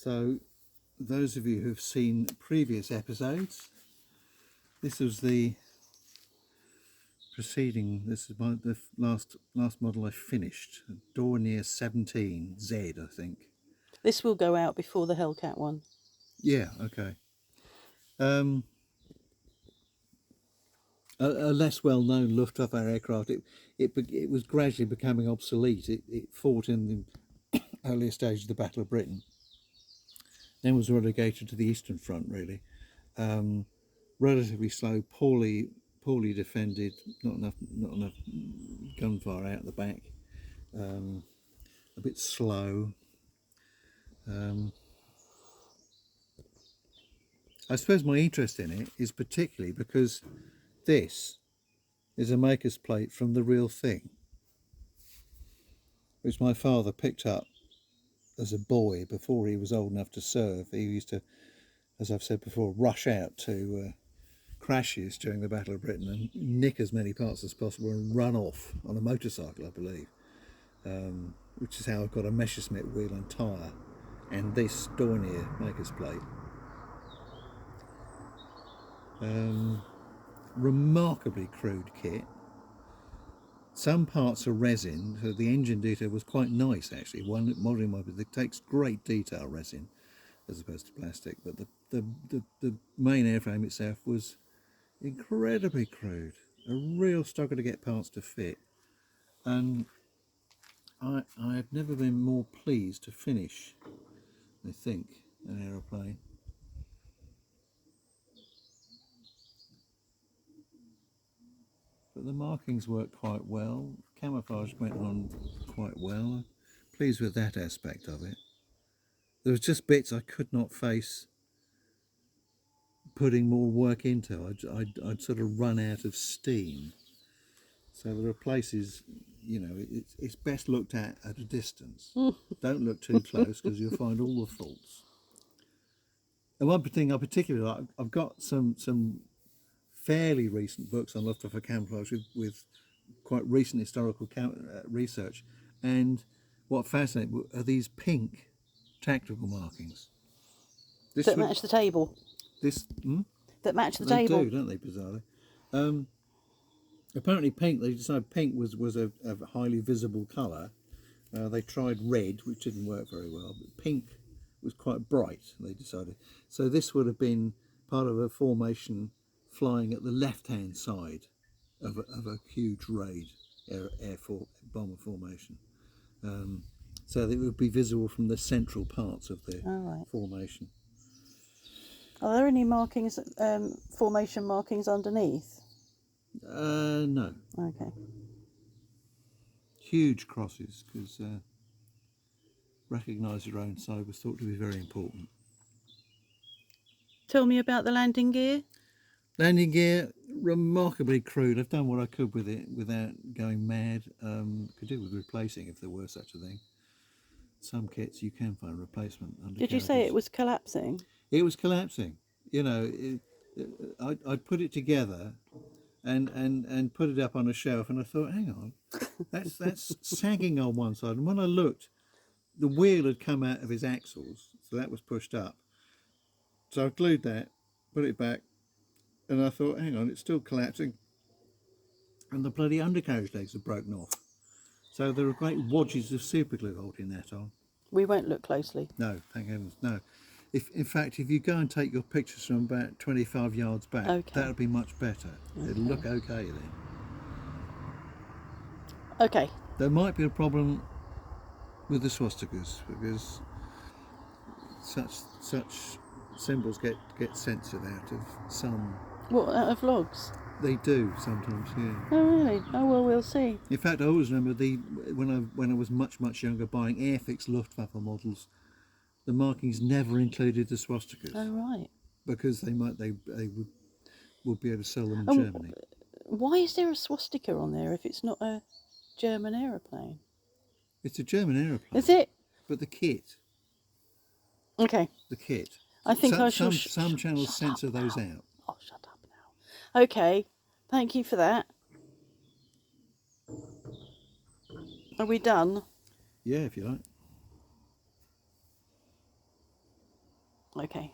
So those of you who've seen previous episodes, this was the preceding, this is the last model I finished, Dornier 17Z, I think. This will go out before the Hellcat one. Yeah, okay. A less well-known Luftwaffe aircraft. It was gradually becoming obsolete. It fought in the earlier stage of the Battle of Britain, then was relegated to the Eastern Front, really. Relatively slow, poorly defended, not enough gunfire out the back, a bit slow. I suppose my interest in it is particularly because this is a maker's plate from the real thing, which my father picked up as a boy before he was old enough to serve. He used to, as I've said before, rush out to crashes during the Battle of Britain and nick as many parts as possible and run off on a motorcycle, I believe, which is how I got a Messerschmitt wheel and tyre and this Dornier maker's plate. Remarkably crude kit. Some parts are resin, so the engine detail was quite nice actually. One modern one that takes great detail, resin, as opposed to plastic, but the main airframe itself was incredibly crude. A real struggle to get parts to fit, and I've never been more pleased to finish, I think, an aeroplane. But the markings worked quite well. Camouflage went on quite well. Pleased with that aspect of it. There was just bits I could not face putting more work into. I'd sort of run out of steam. So there are places, you know, it's best looked at a distance. Don't look too close because you'll find all the faults. And one thing I particularly like, I've got some fairly recent books on Luftwaffe camouflage with quite recent historical research, and what fascinates me are these pink tactical markings. That match the table. That match the table. They do, don't they, bizarrely? Apparently pink, they decided pink was a highly visible colour. They tried red, which didn't work very well, but pink was quite bright, they decided. So this would have been part of a formation flying at the left-hand side of a huge raid bomber formation. So that it would be visible from the central parts of the formation. Are there any markings, formation markings underneath? No. Okay. Huge crosses, because recognise your own side was thought to be very important. Tell me about the landing gear. Landing gear, remarkably crude. I've done what I could with it without going mad. Could do with replacing if there were such a thing. Some kits you can find replacement. Did you say it was collapsing? It was collapsing. You know, I'd put it together and put it up on a shelf, and I thought, hang on, that's sagging on one side. And when I looked, the wheel had come out of his axles, so that was pushed up. So I glued that, put it back, and I thought, hang on, it's still collapsing. And the bloody undercarriage legs have broken off. So there are great wadges of superglue holding that on. We won't look closely. No, thank heavens, no. In fact, if you go and take your pictures from about 25 yards back, that'll be much better. It'll look okay then. Okay. There might be a problem with the swastikas because such symbols get censored out of some. What, out of logs? They do sometimes, yeah. Oh really? Oh well, we'll see. In fact, I always remember when I was much younger buying Airfix Luftwaffe models, the markings never included the swastikas. Oh right. Because they would be able to sell them in Germany. Why is there a swastika on there if it's not a German aeroplane? It's a German aeroplane. Is it? But the kit. Okay. The kit. I think some channels censor those out. Oh, shut up now. Okay. Thank you for that. Are we done? Yeah, if you like. Okay.